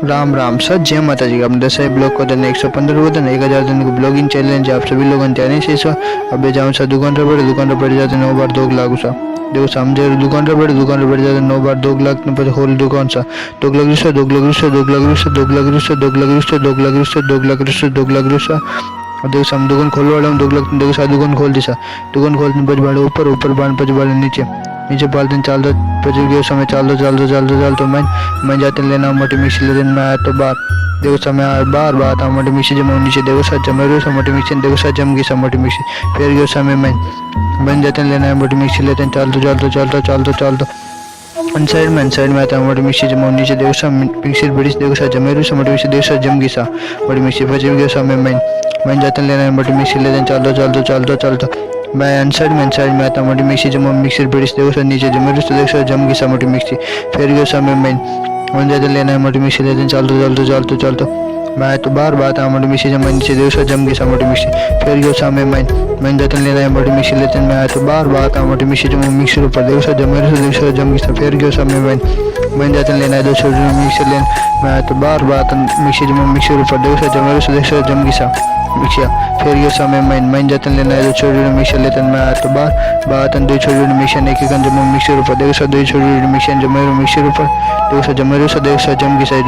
Ram Ram sir, जय माता जी। अपने दस ब्लॉग को देने 115 को देने 1000 दिन को ब्लॉगिंग चैलेंज आप सभी लोग तैयारी से सर। अब जाऊँ सर दुकान पर बढ़ जाते 9 बार 2 लाख सा देखो समझे दुकान पर बढ़ जाते 9 बार 2 लाख पर होल दुकान सा 2 लाख रुपये 2 लाख रुपये 2 लाख रुपये 2 लाख रुपये 2 लाख रुपये 2 लाख रुपये 2 लाख रुपये 2 लाख रुपये देखो हम दुकान खोलने वाला हूँ 2 लाख देखो सर दुकान खोल दी सर दुकान खोलते पच बाढ़ ऊपर ऊपर बाढ़ पच बाढ़ नीचे नीचे पालते चल दो पच गए समय चल दो मैं जाते लेना मोटी मिक्सी लेते मैं आया तो बार देखो समय बार बार आता मोटी मिक्सी जमा नीचे देखो सर जमा रही मोटी मिक्सी देखो सर जम गई मोटी मिक्सी फिर गयो समय मैं जाते लेना है मोटी मिक्सी लेते चल दो साइड में आता है मोटी मिक्सी जमा नीचे देखो सर मिक्सी बड़ी देखो सर जमे रही मोटी मिक्सी देखो सर जम गई मोटी मिक्सी बच गया समय मैं जाते लेना है मोटी मिक्सी लेते चल दो मैं अनसाइड में आता मोटी मिक्सी जमा मिक्सर बड़ी देखो सर नीचे जमे रही देखो सर जम गई मोटी मिक्सी फिर गयो समय मैं जाते लेना है मोटी मिक्सी लेते चल दो मैं तो बार बात आ मोटी मिक्सी जमा नीचे देखो सर जम गई मोटी मिक्सी फिर गयो समय मैं जाते लेना है मोटी मिक्सी लेते मैं तो बार बात आ मोटी मिक्सी जमा मिक्सर ऊपर देखो सर जमे रही देखो सर जम गई फिर गयो समय मैं जाते लेना है 200 मिक्सर लेन मैं तो बार बात मिक्सी जमा मिक्सर ऊपर देखो सर जमे रही देखो सर जम गई मिक्सिया फिर ये समय मैं जाते लेना है 2 छोटे मिक्सर लेते मैं तो बात 2 छोटे मिक्सर एक जमा मिक्सर ऊपर देखो सर 2 छोटे मिक्सर जमे मिक्सर ऊपर देखो सर जमे देखो सर जम की साइड